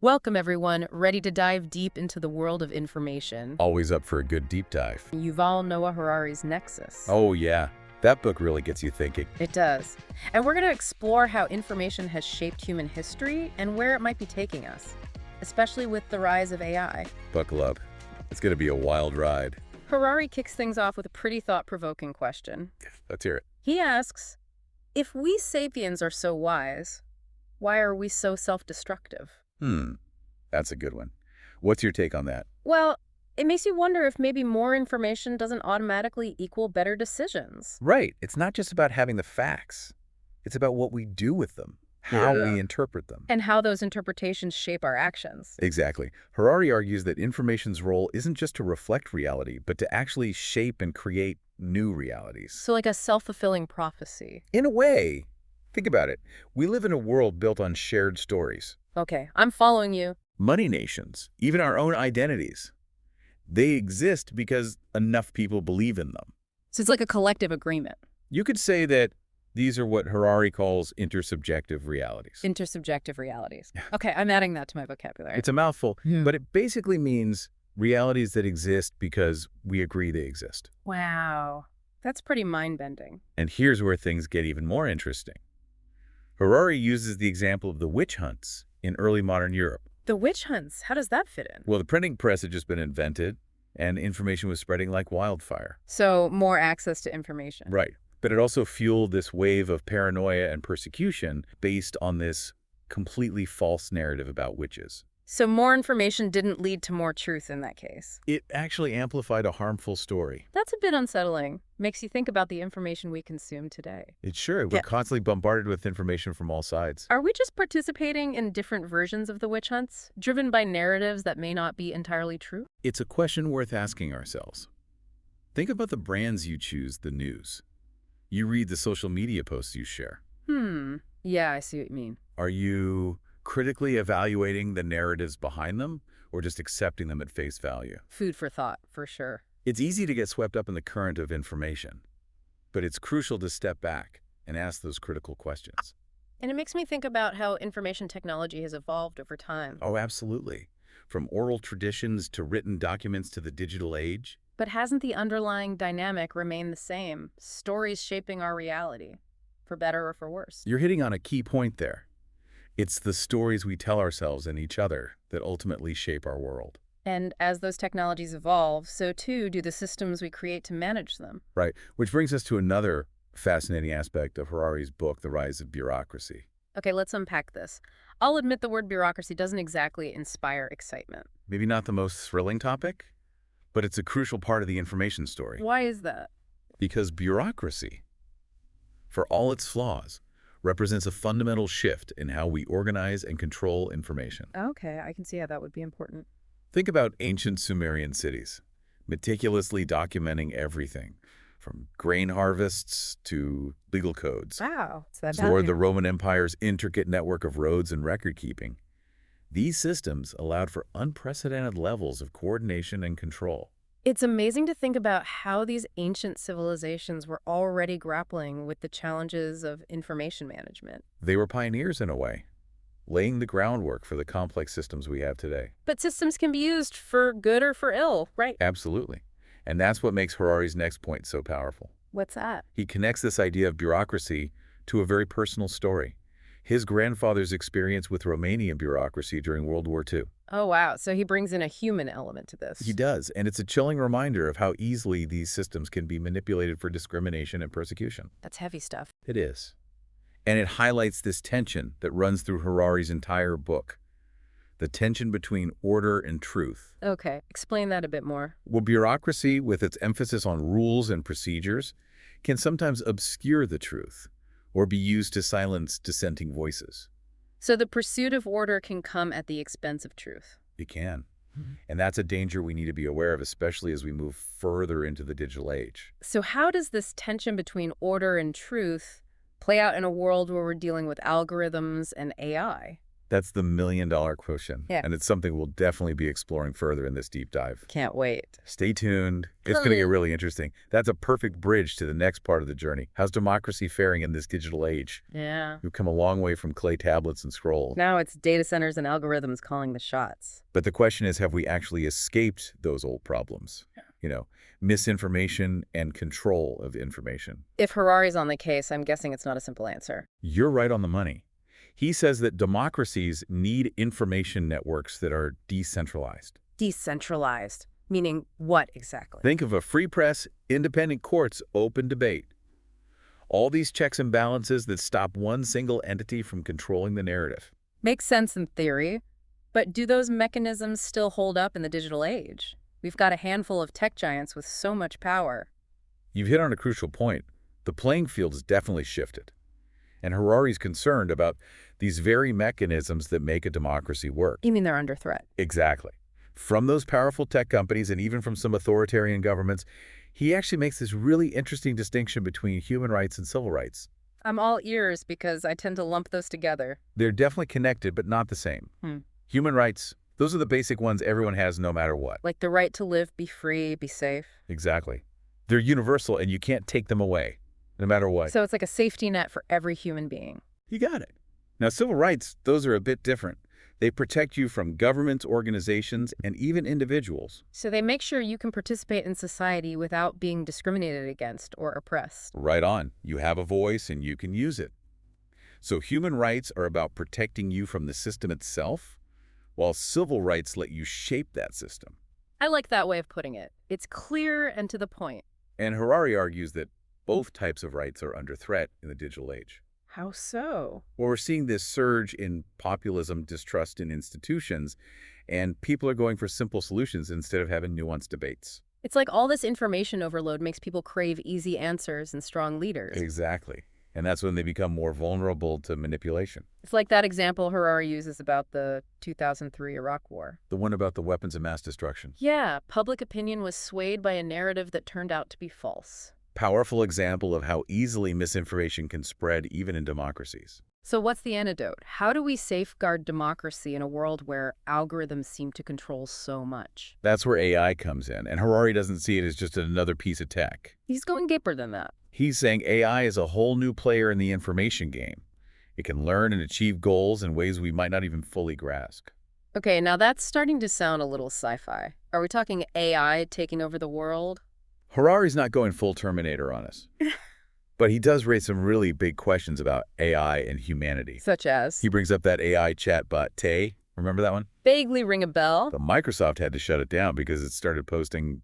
Welcome, everyone. Ready to dive deep into the world of information. Always up for a good deep dive. Yuval Noah Harari's Nexus. Oh yeah, that book really gets you thinking. It does. And we're going to explore how information has shaped human history and where it might be taking us, especially with the rise of AI. Buckle up. It's going to be a wild ride. Harari kicks things off with a pretty thought-provoking question. Let's hear it. He asks, if we sapiens are so wise, why are we so self-destructive? That's a good one. What's your take on that? Well, it makes you wonder if maybe more information doesn't automatically equal better decisions. Right. It's not just about having the facts. It's about what we do with them, how we interpret them. And how those interpretations shape our actions. Exactly. Harari argues that information's role isn't just to reflect reality, but to actually shape and create new realities. So like a self-fulfilling prophecy. In a way, think about it. We live in a world built on shared stories. Okay, I'm following you. Money nations, even our own identities, they exist because enough people believe in them. So it's like a collective agreement. You could say that these are what Harari calls intersubjective realities. Intersubjective realities. Okay, I'm adding that to my vocabulary. It's a mouthful, but it basically means realities that exist because we agree they exist. Wow, that's pretty mind-bending. And here's where things get even more interesting. Harari uses the example of the witch hunts in early modern Europe. The witch hunts, how does that fit in? Well, the printing press had just been invented, and information was spreading like wildfire. So more access to information. Right. But it also fueled this wave of paranoia and persecution based on this completely false narrative about witches. So more information didn't lead to more truth in that case. It actually amplified a harmful story. That's a bit unsettling. Makes you think about the information we consume today. It's sure. We're constantly bombarded with information from all sides. Are we just participating in different versions of the witch hunts, driven by narratives that may not be entirely true? It's a question worth asking ourselves. Think about the brands you choose, the news. You read the social media posts you share. Yeah, I see what you mean. Are you critically evaluating the narratives behind them, or just accepting them at face value? Food for thought, for sure. It's easy to get swept up in the current of information, but it's crucial to step back and ask those critical questions. And it makes me think about how information technology has evolved over time. Oh, absolutely. From oral traditions to written documents to the digital age. But hasn't the underlying dynamic remained the same? Stories shaping our reality, for better or for worse. You're hitting on a key point there. It's the stories we tell ourselves and each other that ultimately shape our world. And as those technologies evolve, so too do the systems we create to manage them. Right, which brings us to another fascinating aspect of Harari's book, The Rise of Bureaucracy. Okay, let's unpack this. I'll admit the word bureaucracy doesn't exactly inspire excitement. Maybe not the most thrilling topic, but it's a crucial part of the information story. Why is that? Because bureaucracy, for all its flaws, represents a fundamental shift in how we organize and control information. Okay, I can see how that would be important. Think about ancient Sumerian cities, meticulously documenting everything, from grain harvests to legal codes. Wow, it's that Or the Roman Empire's intricate network of roads and record-keeping. These systems allowed for unprecedented levels of coordination and control. It's amazing to think about how these ancient civilizations were already grappling with the challenges of information management. They were pioneers in a way, laying the groundwork for the complex systems we have today. But systems can be used for good or for ill, right? Absolutely. And that's what makes Harari's next point so powerful. What's that? He connects this idea of bureaucracy to a very personal story. His grandfather's experience with Romanian bureaucracy during World War II. Oh, wow. So he brings in a human element to this. He does, and it's a chilling reminder of how easily these systems can be manipulated for discrimination and persecution. That's heavy stuff. It is. And it highlights this tension that runs through Harari's entire book. The tension between order and truth. Okay, explain that a bit more. Well, bureaucracy, with its emphasis on rules and procedures, can sometimes obscure the truth or be used to silence dissenting voices. So the pursuit of order can come at the expense of truth. It can. And that's a danger we need to be aware of, especially as we move further into the digital age. So how does this tension between order and truth play out in a world where we're dealing with algorithms and AI? That's the million-dollar question, Yeah. and it's something we'll definitely be exploring further in this deep dive. Can't wait. Stay tuned. It's going to get really interesting. That's a perfect bridge to the next part of the journey. How's democracy faring in this digital age? Yeah. We've come a long way from clay tablets and scrolls. Now it's data centers and algorithms calling the shots. But the question is, have we actually escaped those old problems? You know, misinformation and control of information. If Harari's on the case, I'm guessing it's not a simple answer. You're right on the money. He says that democracies need information networks that are decentralized. Decentralized. Meaning what exactly? Think of a free press, independent courts, open debate. All these checks and balances that stop one single entity from controlling the narrative. Makes sense in theory, but do those mechanisms still hold up in the digital age? We've got a handful of tech giants with so much power. You've hit on a crucial point. The playing field's definitely shifted. And Harari's concerned about these very mechanisms that make a democracy work. You mean they're under threat? Exactly. From those powerful tech companies and even from some authoritarian governments, he actually makes this really interesting distinction between human rights and civil rights. I'm all ears because I tend to lump those together. They're definitely connected, but not the same. Human rights, those are the basic ones everyone has no matter what. Like the right to live, be free, be safe. Exactly. They're universal and you can't take them away, no matter what. So it's like a safety net for every human being. You got it. Now, civil rights, those are a bit different. They protect you from governments, organizations, and even individuals. So they make sure you can participate in society without being discriminated against or oppressed. Right on. You have a voice and you can use it. So human rights are about protecting you from the system itself, while civil rights let you shape that system. I like that way of putting it. It's clear and to the point. And Harari argues that both types of rights are under threat in the digital age. How so? Well, we're seeing this surge in populism, distrust in institutions, and people are going for simple solutions instead of having nuanced debates. It's like all this information overload makes people crave easy answers and strong leaders. Exactly. And that's when they become more vulnerable to manipulation. It's like that example Harari uses about the 2003 Iraq War. The one about the weapons of mass destruction. Yeah, public opinion was swayed by a narrative that turned out to be false. Powerful example of how easily misinformation can spread even in democracies. So what's the antidote? How do we safeguard democracy in a world where algorithms seem to control so much? That's where AI comes in, and Harari doesn't see it as just another piece of tech. He's going deeper than that. He's saying AI is a whole new player in the information game. It can learn and achieve goals in ways we might not even fully grasp. Okay, now that's starting to sound a little sci-fi. Are we talking AI taking over the world? Harari's not going full Terminator on us. But he does raise some really big questions about AI and humanity. Such as? He brings up that AI chatbot, Tay. Remember that one? Vaguely ring a bell. But Microsoft had to shut it down because it started posting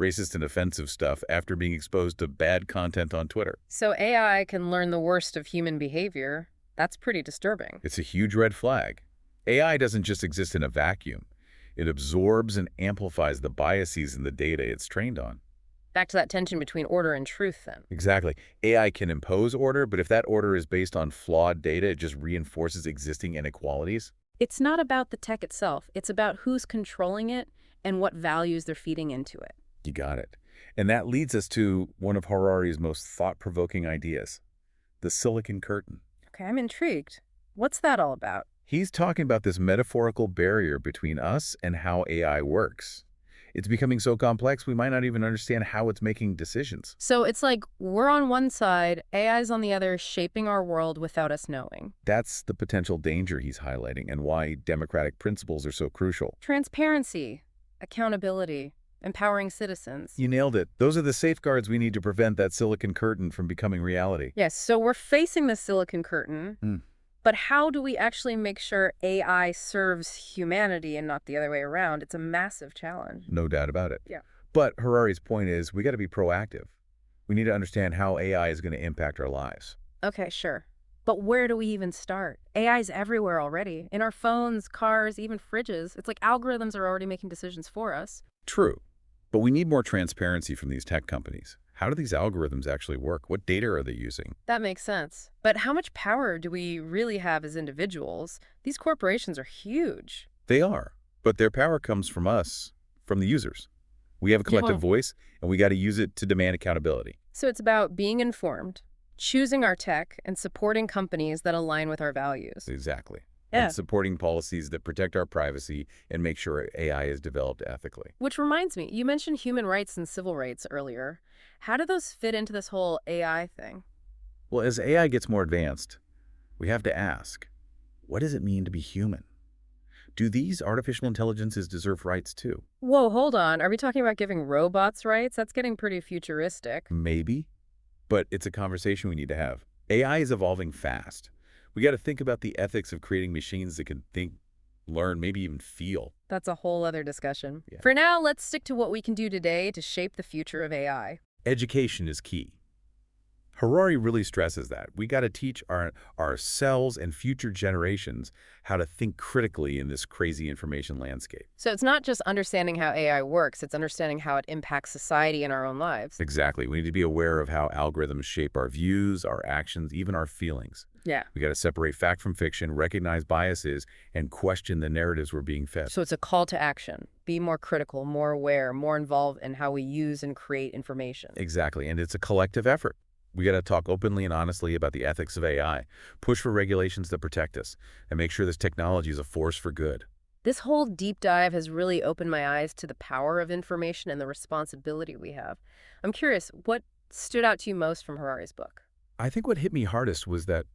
racist and offensive stuff after being exposed to bad content on Twitter. So AI can learn the worst of human behavior. That's pretty disturbing. It's a huge red flag. AI doesn't just exist in a vacuum. It absorbs and amplifies the biases in the data it's trained on. Back to that tension between order and truth, then. Exactly. AI can impose order, but if that order is based on flawed data, it just reinforces existing inequalities. It's not about the tech itself. It's about who's controlling it and what values they're feeding into it. You got it. And that leads us to one of Harari's most thought-provoking ideas, the silicon curtain. Okay, I'm intrigued. What's that all about? He's talking about this metaphorical barrier between us and how AI works. It's becoming so complex we might not even understand how it's making decisions. So it's like we're on one side, AI's on the other, shaping our world without us knowing. That's the potential danger he's highlighting and why democratic principles are so crucial. Transparency, accountability, empowering citizens. You nailed it. Those are the safeguards we need to prevent that silicon curtain from becoming reality. Yes, so we're facing the silicon curtain. But how do we actually make sure AI serves humanity and not the other way around? It's a massive challenge. No doubt about it. Yeah. But Harari's point is we got to be proactive. We need to understand how AI is going to impact our lives. Okay, sure. But where do we even start? AI's everywhere already. In our phones, cars, even fridges. It's like algorithms are already making decisions for us. True. But we need more transparency from these tech companies. How do these algorithms actually work? What data are they using? That makes sense. But how much power do we really have as individuals? These corporations are huge. They are. But their power comes from us, from the users. We have a collective voice, and we got to use it to demand accountability. So it's about being informed, choosing our tech, and supporting companies that align with our values. Exactly. Yeah. and supporting policies that protect our privacy and make sure AI is developed ethically. Which reminds me, you mentioned human rights and civil rights earlier. How do those fit into this whole AI thing? Well, as AI gets more advanced, we have to ask, what does it mean to be human? Do these artificial intelligences deserve rights too? Whoa, hold on. Are we talking about giving robots rights? That's getting pretty futuristic. Maybe, but it's a conversation we need to have. AI is evolving fast. We got to think about the ethics of creating machines that can think, learn, maybe even feel. That's a whole other discussion. Yeah. For now, let's stick to what we can do today to shape the future of AI. Education is key. Harari really stresses that. We got to teach ourselves and future generations how to think critically in this crazy information landscape. So it's not just understanding how AI works, it's understanding how it impacts society and our own lives. Exactly. We need to be aware of how algorithms shape our views, our actions, even our feelings. Yeah. We got to separate fact from fiction, recognize biases, and question the narratives we're being fed. So it's a call to action. Be more critical, more aware, more involved in how we use and create information. Exactly. And it's a collective effort. We got to talk openly and honestly about the ethics of AI, push for regulations that protect us, and make sure this technology is a force for good. This whole deep dive has really opened my eyes to the power of information and the responsibility we have. I'm curious, what stood out to you most from Harari's book? I think what hit me hardest was that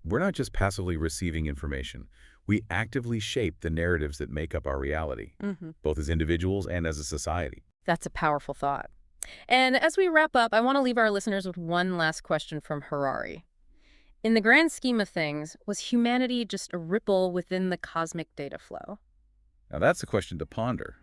we're not just passively receiving information. We actively shape the narratives that make up our reality, both as individuals and as a society. That's a powerful thought. And as we wrap up, I want to leave our listeners with one last question from Harari. In the grand scheme of things, was humanity just a ripple within the cosmic data flow? Now that's a question to ponder.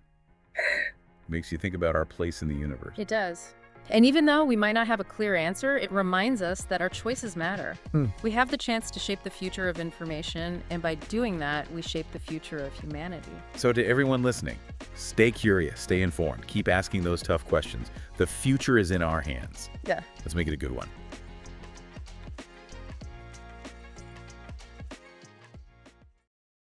Makes you think about our place in the universe. It does. And even though we might not have a clear answer, it reminds us that our choices matter. We have the chance to shape the future of information, and by doing that, we shape the future of humanity. So to everyone listening, stay curious, stay informed, keep asking those tough questions. The future is in our hands. Yeah. Let's make it a good one.